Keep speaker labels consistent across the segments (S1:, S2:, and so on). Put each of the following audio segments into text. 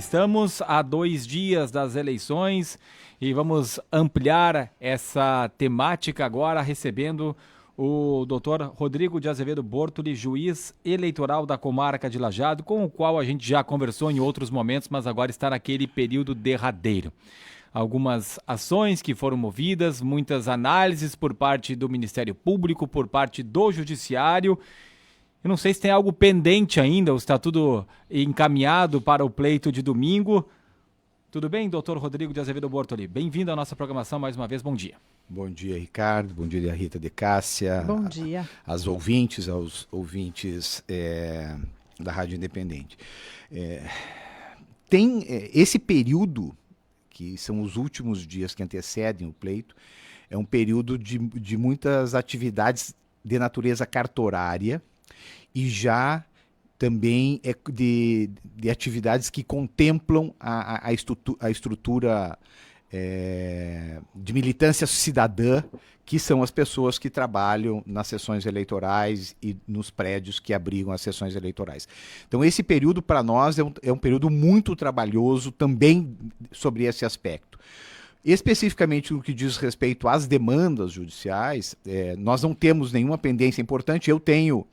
S1: Estamos a 2 dias das eleições e vamos ampliar essa temática agora recebendo o Dr. Rodrigo de Azevedo Bortoli, juiz eleitoral da comarca de Lajeado, com o qual a gente já conversou em outros momentos, mas agora está naquele período derradeiro. Algumas ações que foram movidas, muitas análises por parte do Ministério Público, por parte do Judiciário. Eu não sei se tem algo pendente ainda, ou se está tudo encaminhado para o pleito de domingo. Tudo bem, doutor Rodrigo de Azevedo Bortoli? Bem-vindo à nossa programação mais uma vez, bom dia.
S2: Bom dia, Ricardo, bom dia, Rita de Cássia.
S3: Bom dia.
S2: Aos ouvintes da Rádio Independente. Tem esse período, que são os últimos dias que antecedem o pleito, é um período de muitas atividades de natureza cartorária, e já também de atividades que contemplam a estrutura de militância cidadã, que são as pessoas que trabalham nas sessões eleitorais e nos prédios que abrigam as sessões eleitorais. Então, esse período, para nós, é um período muito trabalhoso também sobre esse aspecto. Especificamente no que diz respeito às demandas judiciais, nós não temos nenhuma pendência importante. Eu tenho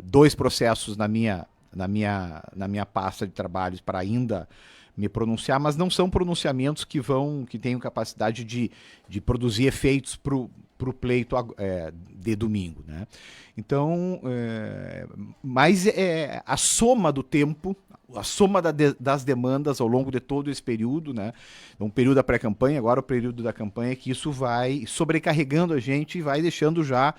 S2: 2 processos na minha pasta de trabalhos para ainda me pronunciar, mas não são pronunciamentos que tenham capacidade de produzir efeitos para o pleito de domingo, né? Então, mas a soma do tempo, a soma das demandas ao longo de todo esse período, né? Um período da pré-campanha, agora o período da campanha, que isso vai sobrecarregando a gente e vai deixando já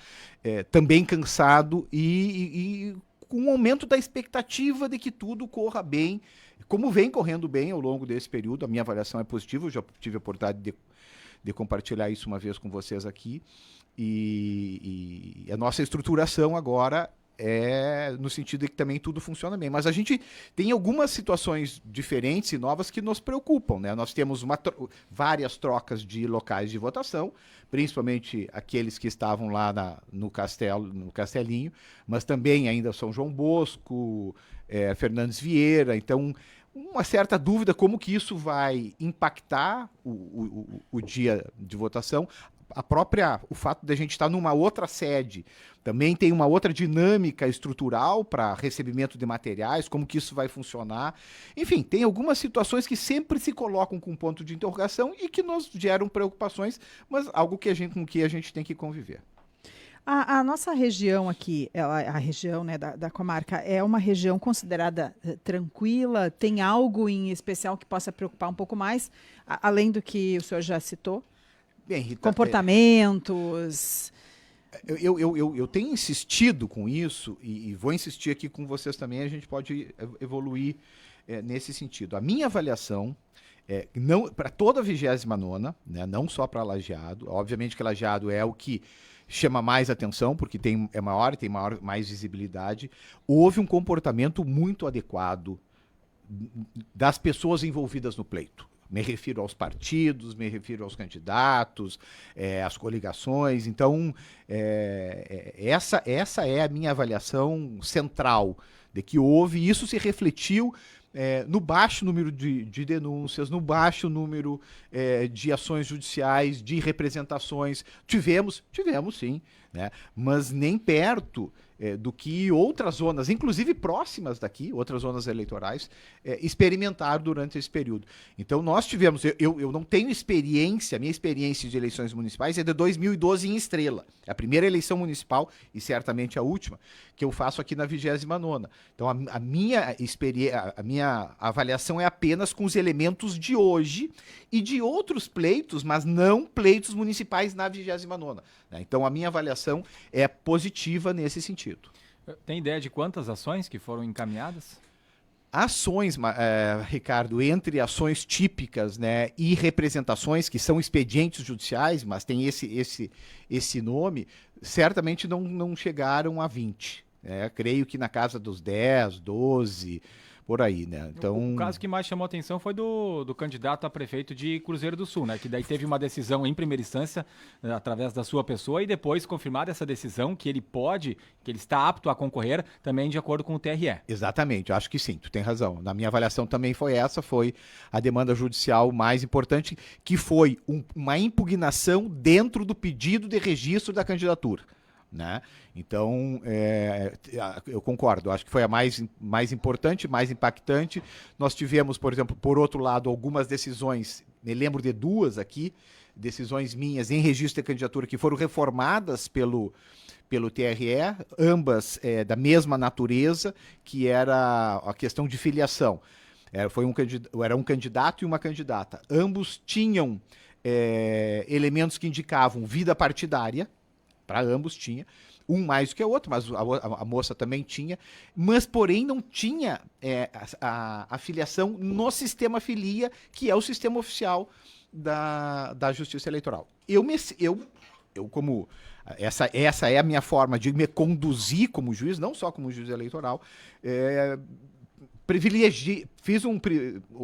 S2: também cansado e com um aumento da expectativa de que tudo corra bem, como vem correndo bem ao longo desse período. A minha avaliação é positiva, eu já tive a oportunidade de compartilhar isso uma vez com vocês aqui, e a nossa estruturação agora é no sentido de que também tudo funciona bem. Mas a gente tem algumas situações diferentes e novas que nos preocupam, né? Nós temos várias trocas de locais de votação, principalmente aqueles que estavam lá no Castelinho, mas também ainda São João Bosco, Fernandes Vieira. Então, uma certa dúvida como que isso vai impactar o dia de votação. O fato de a gente estar numa outra sede também tem uma outra dinâmica estrutural para recebimento de materiais, como que isso vai funcionar. Enfim, tem algumas situações que sempre se colocam com ponto de interrogação e que nos geram preocupações, mas algo com que a gente tem que conviver.
S3: A nossa região aqui, a região, né, da comarca, é uma região considerada tranquila? Tem algo em especial que possa preocupar um pouco mais, além do que o senhor já citou?
S2: Bem, Rita,
S3: comportamentos.
S2: Eu tenho insistido com isso e vou insistir aqui com vocês também. A gente pode evoluir nesse sentido. A minha avaliação para toda a 29ª, né, não só para Lajeado. Obviamente que Lajeado é o que chama mais atenção, porque é maior e tem mais visibilidade. Houve um comportamento muito adequado das pessoas envolvidas no pleito. Me refiro aos partidos, me refiro aos candidatos, às coligações. Então, essa é a minha avaliação central, de que houve, e isso se refletiu no baixo número de denúncias, no baixo número de ações judiciais, de representações. Tivemos sim, né? Mas nem perto do que outras zonas, inclusive próximas daqui, outras zonas eleitorais, experimentaram durante esse período. Então nós tivemos, eu não tenho experiência, a minha experiência de eleições municipais é de 2012 em Estrela, a primeira eleição municipal e certamente a última, que eu faço aqui na 29ª. Então a minha avaliação é apenas com os elementos de hoje e de outros pleitos, mas não pleitos municipais na 29ª. Né? Então a minha avaliação é positiva nesse sentido.
S1: Tem ideia de quantas ações que foram encaminhadas?
S2: Ações, Ricardo, entre ações típicas, né, e representações, que são expedientes judiciais, mas tem esse nome, certamente não chegaram a 20. Creio que na casa dos 10, 12, por aí, né? Então,
S1: O caso que mais chamou a atenção foi do candidato a prefeito de Cruzeiro do Sul, né? Que daí teve uma decisão em primeira instância, através da sua pessoa, e depois confirmada essa decisão que ele está apto a concorrer, também de acordo com o TRE.
S2: exatamente, eu acho que sim, tu tem razão. Na minha avaliação também foi a demanda judicial mais importante, que foi uma impugnação dentro do pedido de registro da candidatura. Né? Então, eu concordo, acho que foi a mais importante, mais impactante. Nós tivemos, por exemplo, por outro lado, algumas decisões, me lembro de duas aqui, decisões minhas em registro de candidatura que foram reformadas pelo TRE, ambas da mesma natureza, que era a questão de filiação. Era um candidato e uma candidata. Ambos tinham elementos que indicavam vida partidária, para ambos tinha, um mais do que o outro, mas a moça também tinha, mas porém não tinha a filiação no sistema filia, que é o sistema oficial da Justiça Eleitoral. Essa é a minha forma de me conduzir como juiz, não só como juiz eleitoral,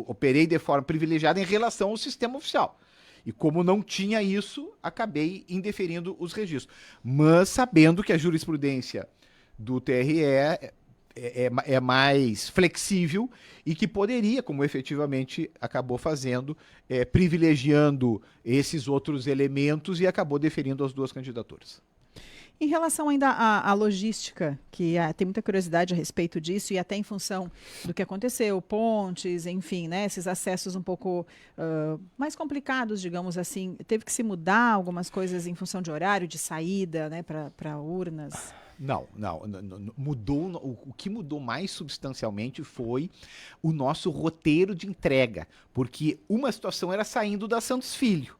S2: operei de forma privilegiada em relação ao sistema oficial. E como não tinha isso, acabei indeferindo os registros. Mas sabendo que a jurisprudência do TRE é mais flexível e que poderia, como efetivamente acabou fazendo, privilegiando esses outros elementos e acabou deferindo as duas candidaturas.
S3: Em relação ainda à logística, que tem muita curiosidade a respeito disso, e até em função do que aconteceu, pontes, enfim, né, esses acessos um pouco mais complicados, digamos assim, teve que se mudar algumas coisas em função de horário, de saída, né, para urnas?
S2: Não. Mudou. O que mudou mais substancialmente foi o nosso roteiro de entrega, porque uma situação era saindo da Santos Filho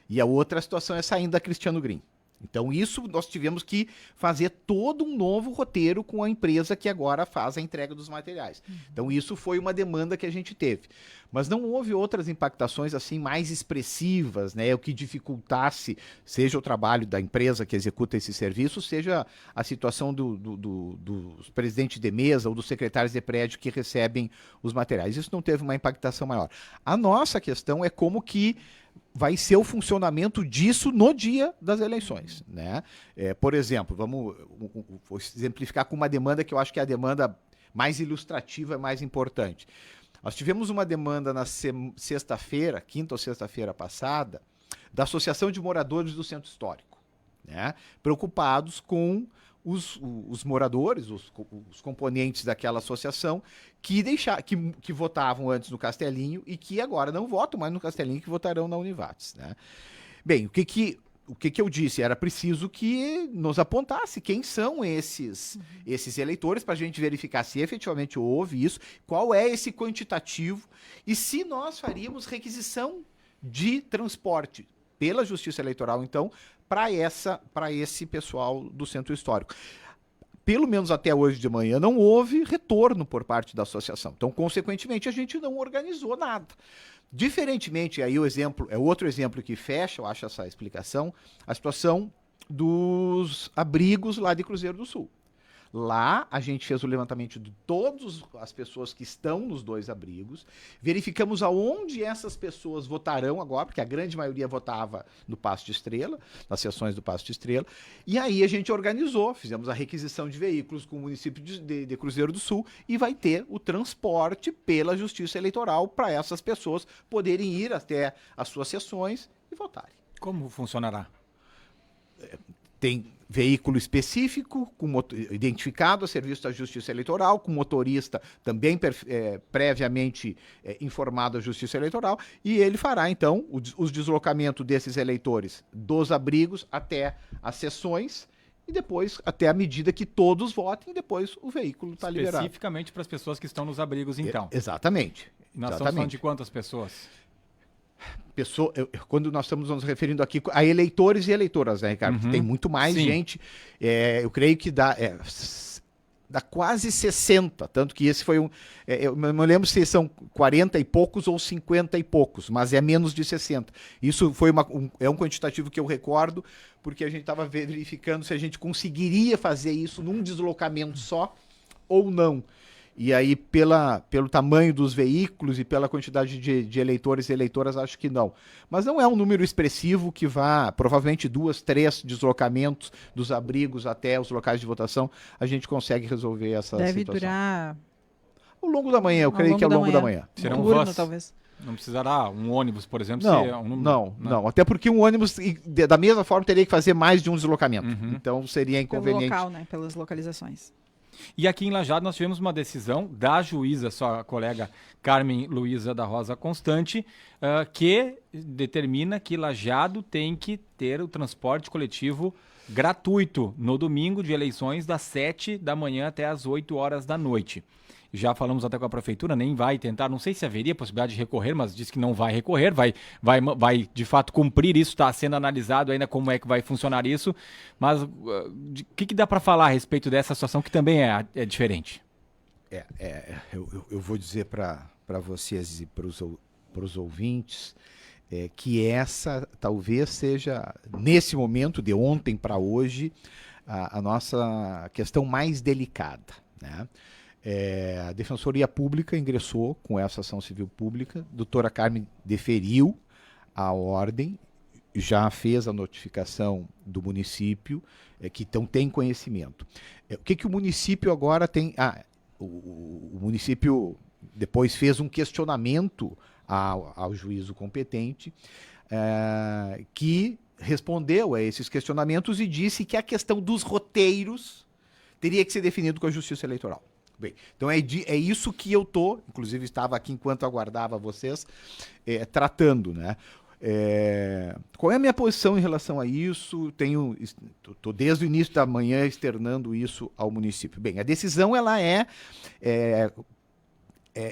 S2: e a outra situação é saindo da Cristiano Green. Então isso nós tivemos que fazer todo um novo roteiro com a empresa que agora faz a entrega dos materiais. Então isso foi uma demanda que a gente teve. Mas não houve outras impactações assim mais expressivas, né? O que dificultasse, seja o trabalho da empresa que executa esse serviço, seja a situação dos presidentes de mesa ou dos secretários de prédio que recebem os materiais. Isso não teve uma impactação maior. A nossa questão é como que vai ser o funcionamento disso no dia das eleições, né? Por exemplo, vou exemplificar com uma demanda que eu acho que é a demanda mais ilustrativa e mais importante. Nós tivemos uma demanda na sexta-feira, quinta ou sexta-feira passada, da Associação de Moradores do Centro Histórico, né? Preocupados com os moradores, os componentes daquela associação que votavam antes no Castelinho e que agora não votam mais no Castelinho, que votarão na Univates, né? Bem, o que eu disse? Era preciso que nos apontasse quem são esses eleitores para a gente verificar se efetivamente houve isso, qual é esse quantitativo e se nós faríamos requisição de transporte pela Justiça Eleitoral, então, para esse pessoal do Centro Histórico. Pelo menos até hoje de manhã não houve retorno por parte da associação. Então, consequentemente, a gente não organizou nada. Diferentemente, aí outro exemplo que fecha, eu acho, essa explicação, a situação dos abrigos lá de Cruzeiro do Sul. Lá a gente fez o levantamento de todas as pessoas que estão nos dois abrigos, verificamos aonde essas pessoas votarão agora, porque a grande maioria votava no Paço de Estrela, nas sessões do Paço de Estrela, e aí a gente organizou, fizemos a requisição de veículos com o município de Cruzeiro do Sul e vai ter o transporte pela Justiça Eleitoral para essas pessoas poderem ir até as suas sessões e votarem.
S1: Como funcionará?
S2: Tem veículo específico, identificado a serviço da Justiça Eleitoral, com motorista também previamente informado à Justiça Eleitoral, e ele fará, então, os deslocamentos desses eleitores dos abrigos até as sessões, e depois, até a medida que todos votem, depois o veículo está liberado.
S1: Especificamente para as pessoas que estão nos abrigos, então.
S2: Exatamente.
S1: Nós estamos falando de quantas pessoas?
S2: Quando nós estamos nos referindo aqui a eleitores e eleitoras, né, Ricardo? Tem muito mais gente. Eu creio que dá quase 60, tanto que esse foi eu não lembro se são 40 e poucos ou 50 e poucos, mas é menos de 60. Isso foi um quantitativo que eu recordo, porque a gente estava verificando se a gente conseguiria fazer isso num deslocamento só ou não. E aí, pelo tamanho dos veículos e pela quantidade de eleitores e eleitoras, acho que não. Mas não é um número expressivo que vá, provavelmente 2, 3 deslocamentos dos abrigos até os locais de votação, a gente consegue resolver essa
S3: Deve
S2: situação.
S3: durar
S2: Ao longo da manhã, eu creio que ao longo da manhã.
S1: Será
S3: um
S1: um
S3: turno,
S1: vans?
S3: talvez.
S1: Não precisará um ônibus, por exemplo?
S2: Não,
S1: se é um número,
S2: não. Até porque um ônibus, da mesma forma, teria que fazer mais de um deslocamento.
S1: Uhum.
S2: Então, seria
S3: Pelo
S2: inconveniente.
S3: local, né? Pelas localizações.
S1: E aqui em Lajeado nós tivemos uma decisão da juíza, sua colega Carmen Luísa da Rosa Constante, que determina que Lajeado tem que ter o transporte coletivo gratuito no domingo de eleições das 7 da manhã até as 8 horas da noite. Já falamos até com a prefeitura, nem vai tentar, não sei se haveria possibilidade de recorrer, mas diz que não vai recorrer, vai de fato cumprir isso, está sendo analisado ainda como é que vai funcionar isso, mas o que dá para falar a respeito dessa situação que também é diferente?
S2: Eu vou dizer para vocês e para os ouvintes que essa talvez seja, nesse momento, de ontem para hoje, a nossa questão mais delicada, né? A Defensoria Pública ingressou com essa ação civil pública, a doutora Carmen deferiu a ordem, já fez a notificação do município, que então tem conhecimento. O que o município agora tem... O município depois fez um questionamento ao juízo competente, que respondeu a esses questionamentos e disse que a questão dos roteiros teria que ser definido com a Justiça Eleitoral. Bem, então é isso que eu inclusive estava aqui enquanto aguardava vocês, tratando, né? Qual é a minha posição em relação a isso? Estou desde o início da manhã externando isso ao município. Bem, a decisão ela é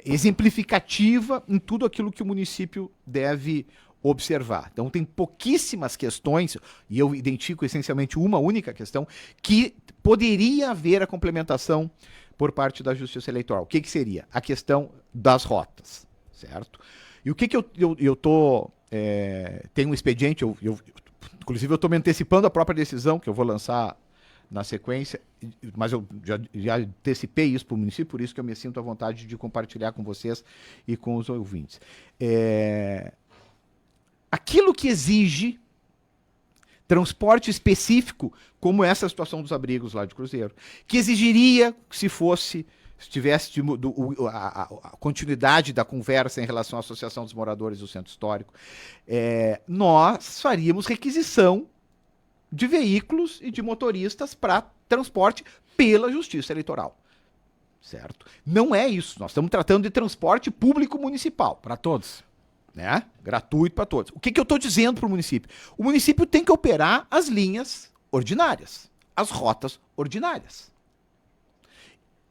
S2: exemplificativa em tudo aquilo que o município deve observar. Então tem pouquíssimas questões, e eu identifico essencialmente uma única questão, que poderia haver a complementação por parte da Justiça Eleitoral. O que seria? A questão das rotas, certo? E o que eu tô... tem um expediente, inclusive eu estou me antecipando a própria decisão, que eu vou lançar na sequência, mas eu já antecipei isso para o município, por isso que eu me sinto à vontade de compartilhar com vocês e com os ouvintes. Aquilo que exige transporte específico, como essa situação dos abrigos lá de Cruzeiro, que exigiria, se tivesse a continuidade da conversa em relação à Associação dos Moradores do Centro Histórico, nós faríamos requisição de veículos e de motoristas para transporte pela Justiça Eleitoral. Certo? Não é isso. Nós estamos tratando de transporte público municipal.
S1: Para todos.
S2: Né? Gratuito para todos. O que eu estou dizendo para o município? O município tem que operar as linhas ordinárias, as rotas ordinárias.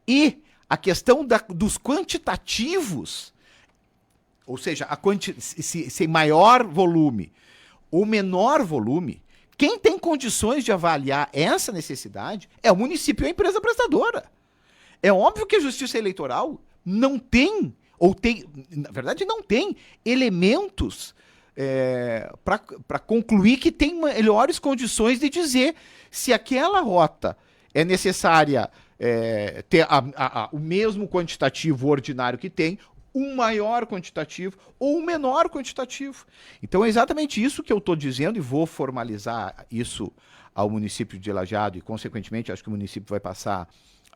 S2: E a questão dos quantitativos, ou seja, se maior volume ou menor volume, quem tem condições de avaliar essa necessidade é o município e a empresa prestadora. É óbvio que a Justiça Eleitoral não tem, na verdade não tem elementos para concluir que tem melhores condições de dizer se aquela rota é necessária ter o mesmo quantitativo ordinário que tem, um maior quantitativo ou um menor quantitativo. Então é exatamente isso que eu estou dizendo e vou formalizar isso ao município de Lajeado e, consequentemente, acho que o município vai passar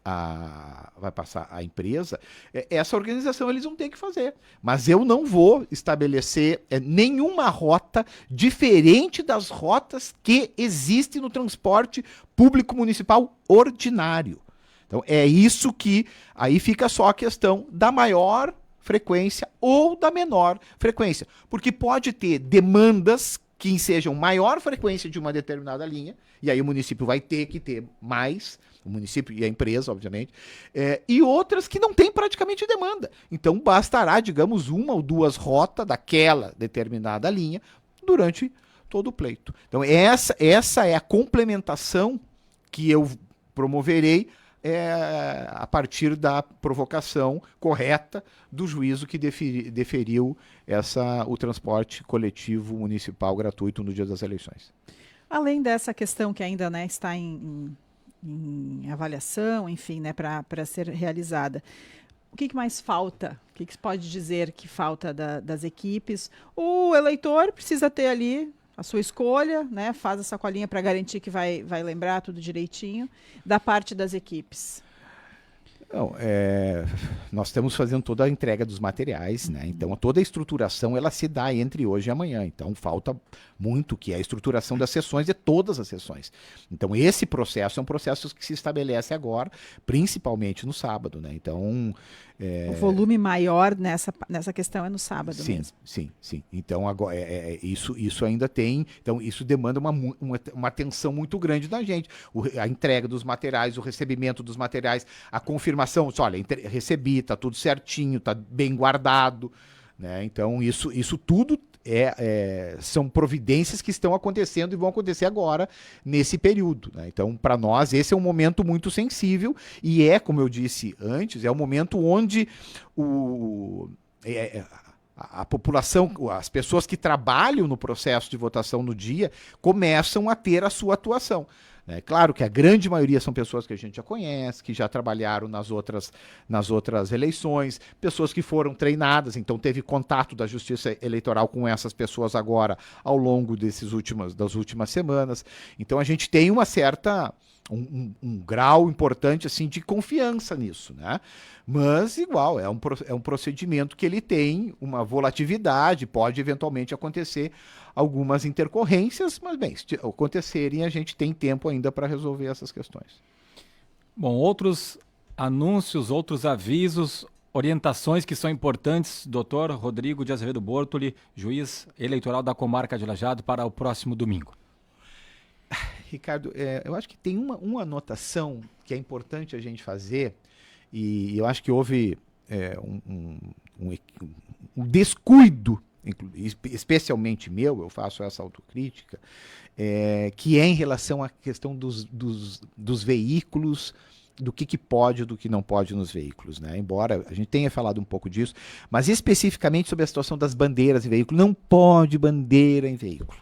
S2: a empresa. Essa organização eles vão ter que fazer. Mas eu não vou estabelecer nenhuma rota diferente das rotas que existem no transporte público municipal ordinário. Então é isso que aí fica só a questão da maior frequência ou da menor frequência. Porque pode ter demandas que sejam maior frequência de uma determinada linha, e aí o município vai ter que ter mais, o município e a empresa, obviamente, e outras que não têm praticamente demanda. Então bastará, digamos, uma ou duas rotas daquela determinada linha durante todo o pleito. Então essa é a complementação que eu promoverei a partir da provocação correta do juízo que deferiu o transporte coletivo municipal gratuito no dia das eleições.
S3: Além dessa questão que ainda está em avaliação, enfim, para ser realizada, O que mais falta? O que se pode dizer que falta das equipes? O eleitor precisa ter ali a sua escolha, né? Faz a sacolinha para garantir que vai lembrar tudo direitinho. Da parte das equipes.
S2: Não, nós estamos fazendo toda a entrega dos materiais, né? Então toda a estruturação ela se dá entre hoje e amanhã. Então falta muito, que é a estruturação das sessões, de todas as sessões. Então esse processo é um processo que se estabelece agora, principalmente no sábado, né? Então
S3: o volume maior nessa questão é no sábado mesmo.
S2: Sim. Então agora isso ainda tem. Então isso demanda uma atenção muito grande da gente. A entrega dos materiais, o recebimento dos materiais, a confirmação. Olha, recebi, tá tudo certinho, tá bem guardado, né? Então isso tudo são providências que estão acontecendo e vão acontecer agora nesse período, né? Então, para nós, esse é um momento muito sensível e como eu disse antes, é um momento onde a população, as pessoas que trabalham no processo de votação no dia, começam a ter a sua atuação. Claro que a grande maioria são pessoas que a gente já conhece, que já trabalharam nas outras eleições, pessoas que foram treinadas, então teve contato da Justiça Eleitoral com essas pessoas agora ao longo das últimas semanas. Então a gente tem uma certa... Um grau importante assim de confiança nisso, né? Mas igual, é um procedimento que ele tem uma volatilidade, pode eventualmente acontecer algumas intercorrências, mas bem, se acontecerem a gente tem tempo ainda para resolver essas questões.
S1: Bom, outros anúncios, outros avisos, orientações que são importantes, doutor Rodrigo de Azevedo Bortoli, juiz eleitoral da comarca de Lajeado, para o próximo domingo.
S2: Ricardo, eu acho que tem uma anotação que é importante a gente fazer, e eu acho que houve um descuido, especialmente meu, eu faço essa autocrítica, que é em relação à questão dos veículos, do que pode e do que não pode nos veículos, né? Embora a gente tenha falado um pouco disso, mas especificamente sobre a situação das bandeiras em veículo, não pode bandeira em veículo.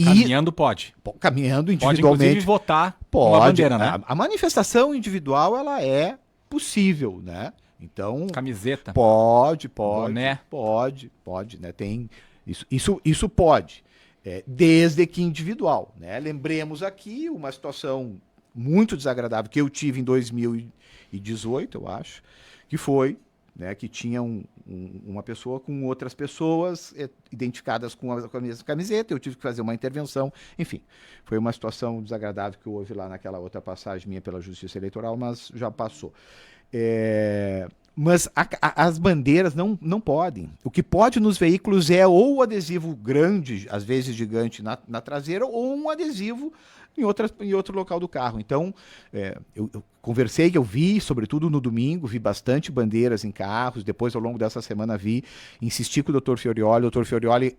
S1: Caminhando pode.
S2: Caminhando individualmente.
S1: Pode, inclusive, votar com a bandeira, né?
S2: A manifestação individual, ela é possível, né? Então...
S1: Camiseta.
S2: Pode.
S1: Boné.
S2: Pode, né? Tem... Isso pode. Desde que individual, né? Lembremos aqui uma situação muito desagradável que eu tive em 2018, eu acho, que foi... Né, que tinha uma pessoa com outras pessoas identificadas com a mesma camiseta, eu tive que fazer uma intervenção, enfim, foi uma situação desagradável que houve lá naquela outra passagem minha pela Justiça Eleitoral, mas já passou. Mas as bandeiras não podem. O que pode nos veículos é ou o adesivo grande, às vezes gigante, na traseira, ou um adesivo em outro local do carro. Então, eu conversei, eu vi, sobretudo no domingo, vi bastante bandeiras em carros, depois ao longo dessa semana insisti com o Dr. Fiorioli, o Dr. Fiorioli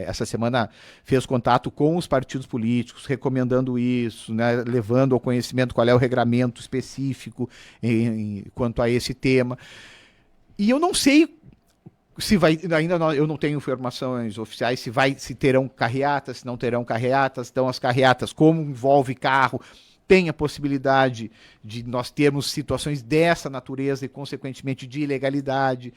S2: essa semana fez contato com os partidos políticos, recomendando isso, né, levando ao conhecimento qual é o regramento específico quanto a esse tema. E eu não sei se vai, eu não tenho informações oficiais se terão carreatas, se não terão carreatas. Então as carreatas, como envolve carro, tem a possibilidade de nós termos situações dessa natureza e consequentemente de ilegalidade.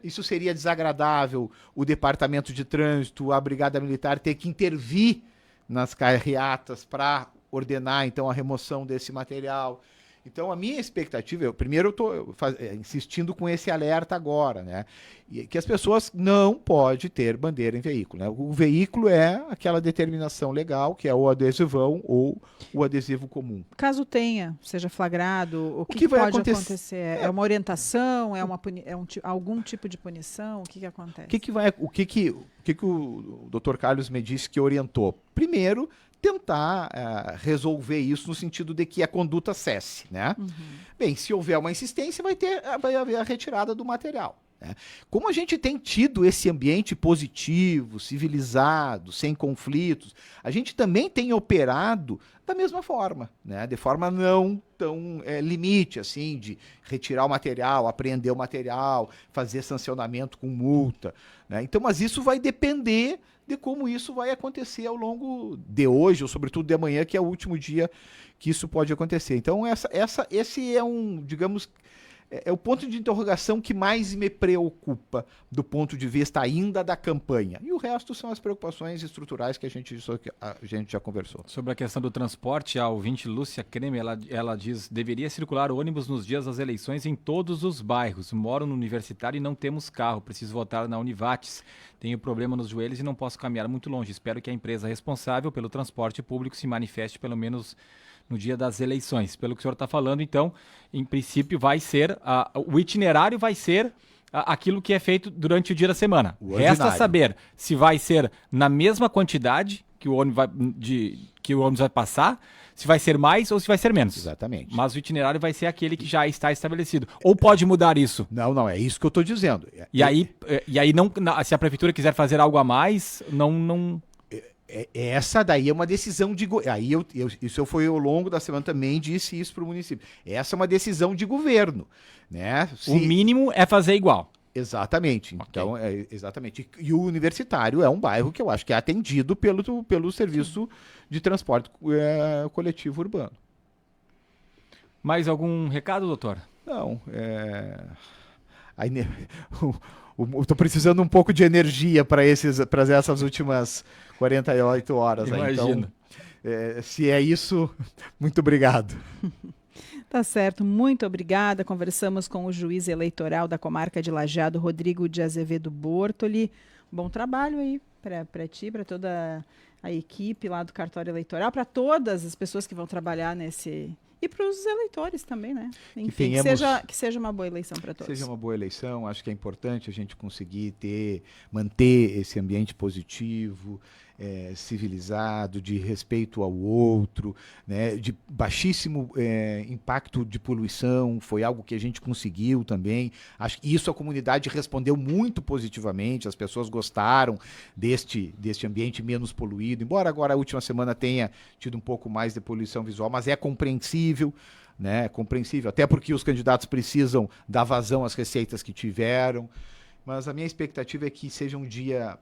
S2: Isso seria desagradável, o Departamento de Trânsito, a Brigada Militar ter que intervir nas carreatas para ordenar então a remoção desse material. Então, a minha expectativa, primeiro eu estou insistindo com esse alerta agora, né? Que as pessoas não podem ter bandeira em veículo, né? O veículo é aquela determinação legal, que é o adesivão ou o adesivo comum.
S3: Caso tenha, seja flagrado, o que
S2: vai
S3: pode acontecer? É uma orientação? Algum tipo de punição? O que acontece?
S2: O que o Dr. Carlos me disse que orientou? Primeiro, tentar resolver isso no sentido de que a conduta cesse, né? Uhum. Bem, se houver uma insistência, vai haver a retirada do material, né? Como a gente tem tido esse ambiente positivo, civilizado, sem conflitos, a gente também tem operado da mesma forma, né? De forma não tão limite, assim, de retirar o material, apreender o material, fazer sancionamento com multa, né? Então, mas isso vai depender de como isso vai acontecer ao longo de hoje, ou sobretudo de amanhã, que é o último dia que isso pode acontecer. Então, esse é digamos, é o ponto de interrogação que mais me preocupa do ponto de vista ainda da campanha. E o resto são as preocupações estruturais que a gente já conversou.
S1: Sobre a questão do transporte, a ouvinte Lúcia Creme, ela diz: deveria circular ônibus nos dias das eleições em todos os bairros. Moro no Universitário e não temos carro. Preciso votar na Univates. Tenho problema nos joelhos e não posso caminhar muito longe. Espero que a empresa responsável pelo transporte público se manifeste pelo menos no dia das eleições. Pelo que o senhor está falando, então, em princípio vai ser, o itinerário vai ser aquilo que é feito durante o dia da semana. Resta saber se vai ser na mesma quantidade que o ônibus vai passar, se vai ser mais ou se vai ser menos.
S2: Exatamente.
S1: Mas o itinerário vai ser aquele que já está estabelecido. Ou pode mudar isso?
S2: Não, é isso que eu estou dizendo.
S1: E aí não, se a prefeitura quiser fazer algo a mais, não...
S2: Essa daí é uma decisão de... Aí isso eu fui ao longo da semana também disse isso para o município. Essa é uma decisão de governo, né?
S1: O mínimo é fazer igual.
S2: Exatamente.
S1: Okay.
S2: Então, exatamente. E o Universitário é um bairro que eu acho que é atendido pelo serviço de transporte coletivo urbano.
S1: Mais algum recado, doutor?
S2: Não. Estou precisando um pouco de energia para essas últimas 48 horas.
S1: Imagino.
S2: Então, se é isso, muito obrigado.
S3: Tá certo, muito obrigada. Conversamos com o juiz eleitoral da comarca de Lajeado, Rodrigo de Azevedo Bortoli. Bom trabalho aí para ti, para toda a equipe lá do cartório eleitoral, para todas as pessoas que vão trabalhar nesse... E para os eleitores também, né? Enfim, que seja uma boa eleição para todos.
S2: Seja uma boa eleição, acho que é importante a gente conseguir manter esse ambiente positivo, civilizado, de respeito ao outro, né, de baixíssimo impacto de poluição, foi algo que a gente conseguiu também. Acho que isso a comunidade respondeu muito positivamente, as pessoas gostaram deste ambiente menos poluído, embora agora a última semana tenha tido um pouco mais de poluição visual, mas é compreensível, né, compreensível, até porque os candidatos precisam dar vazão às receitas que tiveram. Mas a minha expectativa é que seja um dia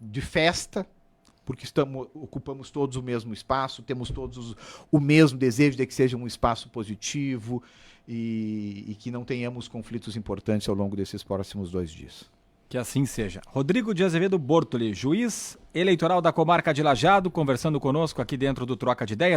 S2: de festa, porque ocupamos todos o mesmo espaço, temos todos o mesmo desejo de que seja um espaço positivo e que não tenhamos conflitos importantes ao longo desses próximos 2 dias.
S1: Que assim seja. Rodrigo de Azevedo Bortoli, juiz eleitoral da comarca de Lajeado, conversando conosco aqui dentro do Troca de Ideias.